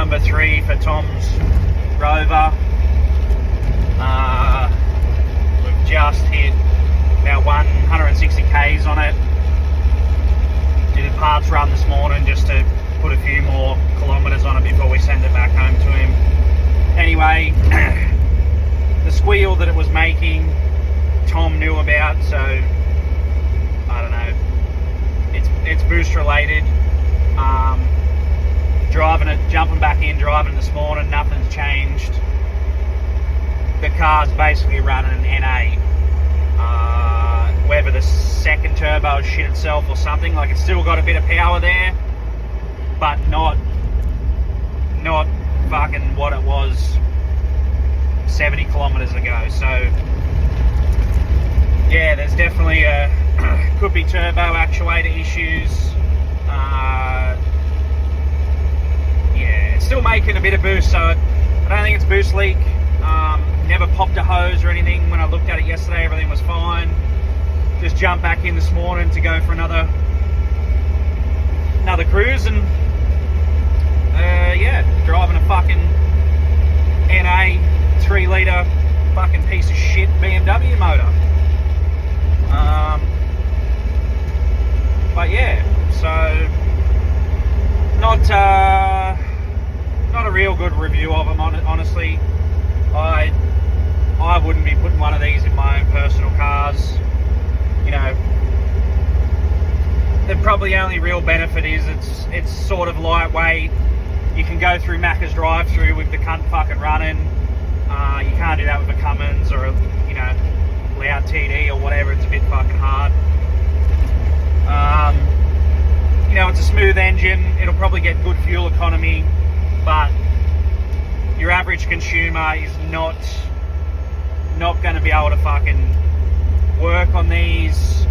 number 3 for Tom's Rover. We've just hit about 160 k's on it. Did a parts run this morning just to put a few more kilometres on it before we send it back home to him. Anyway, the squeal that it was making, Tom knew about, so I don't know. It's boost related. Driving it, jumping back in, driving it this morning, nothing's changed. The car's basically running an NA. Whether the second turbo shit itself or something, like it's still got a bit of power there, but not fucking what it was 70 kilometers ago. So yeah, there's definitely could be turbo actuator issues. Yeah, it's still making a bit of boost, so I don't think it's boost leak. Never popped a hose or anything. When I looked at it yesterday, everything was fine. Just jumped back in this morning to go for another cruise, and yeah, driving a fucking NA 3-litre fucking piece of shit BMW motor. But yeah, so not a real good review of them, honestly. I wouldn't be putting one of these in my own personal cars. You know, the probably only real benefit is it's sort of lightweight. You can go through Macca's drive-through with the cunt fucking running. You can't do that with a Cummins or a, you know, loud TD or whatever. It's a bit fucking hard. You know, it's a smooth engine. It'll probably get good fuel economy, but your average consumer is not going to be able to fucking work on these.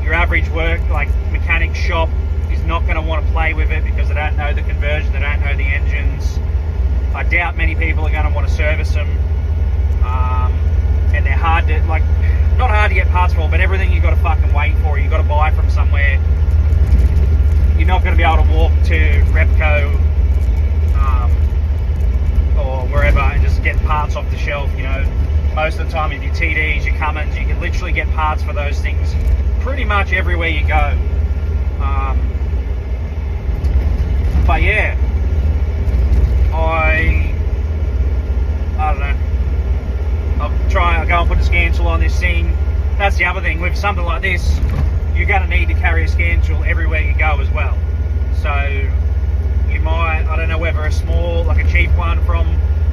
Your average mechanic shop is not going to want to play with it because they don't know the conversion, they don't know the engines. I doubt many people are going to want to service them, and they're hard to, like, not hard to get parts for, but everything you've got to fucking wait for, you've got to buy from somewhere. You're not going to be able to walk to Repco or wherever and just get parts off the shelf. You know, most of the time with your TDs, your Cummins, you can literally get parts for those things pretty much everywhere you go. But yeah, I don't know. I'll go and put a scan tool on this thing. That's the other thing, with something like this, you're going to need to carry a scan tool everywhere you go as well. So you might, I don't know whether a small, like a cheap one from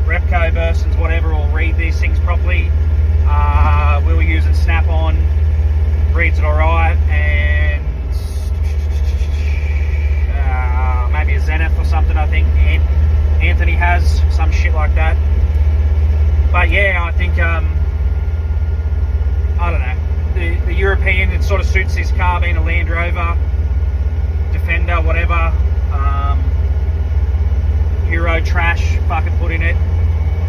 Repco, Bursons, whatever, will read these things properly. We were using Snap-on, reads it alright, and maybe a Zenith or something, I think Anthony has, some shit like that. But yeah, I think, I don't know, the European, it sort of suits this car, being a Land Rover, Defender, whatever, Hero trash fucking put in it.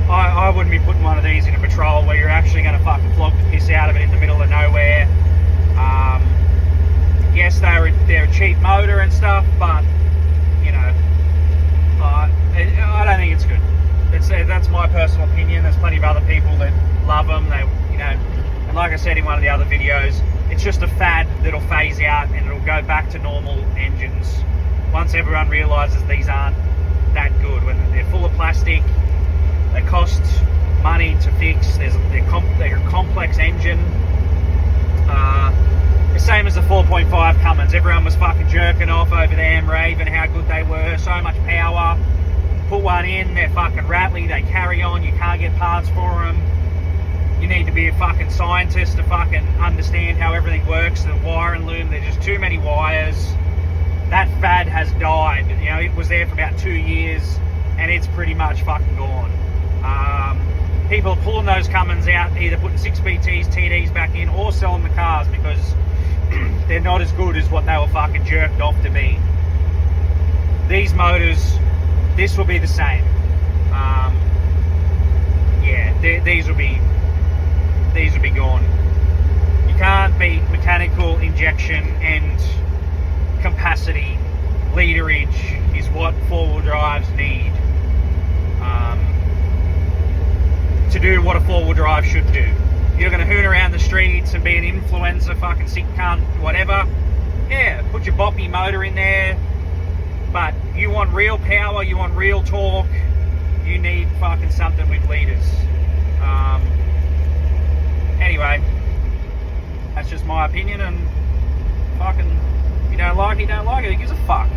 I wouldn't be putting one of these in a patrol where you're actually going to fucking flog the piss out of it in the middle of nowhere. Yes, they're a cheap motor and stuff, but, you know, I don't think it's good. That's my personal opinion. There's plenty of other people that love them. They, you know, and like I said in one of the other videos, it's just a fad that'll phase out and it'll go back to normal engines once everyone realises these aren't that good. When they're full of plastic, they cost money to fix. They're a complex engine. The same as the 4.5 Cummins. Everyone was fucking jerking off over them, raving how good they were, so much power. Put one in, they're fucking rattly, they carry on, you can't get parts for them. You need to be a fucking scientist to fucking understand how everything works. The wiring loom, there's just too many wires. That fad has died. You know, it was there for about 2 years and it's pretty much fucking gone. People are pulling those Cummins out, either putting 6BTs, TDs back in, or selling the cars because they're not as good as what they were fucking jerked off to be. These motors, this will be the same. Yeah, these will be gone. You can't beat mechanical injection and capacity. Literage is what four-wheel drives need to do what a four-wheel drive should do. You're going to hoon around the streets and be an influencer, fucking sick cunt, whatever. Yeah, put your boppy motor in there. But you want real power, you want real torque, you need fucking something with liters. Anyway, that's just my opinion, and fucking, if you don't like it, you don't like it. Who gives a fuck?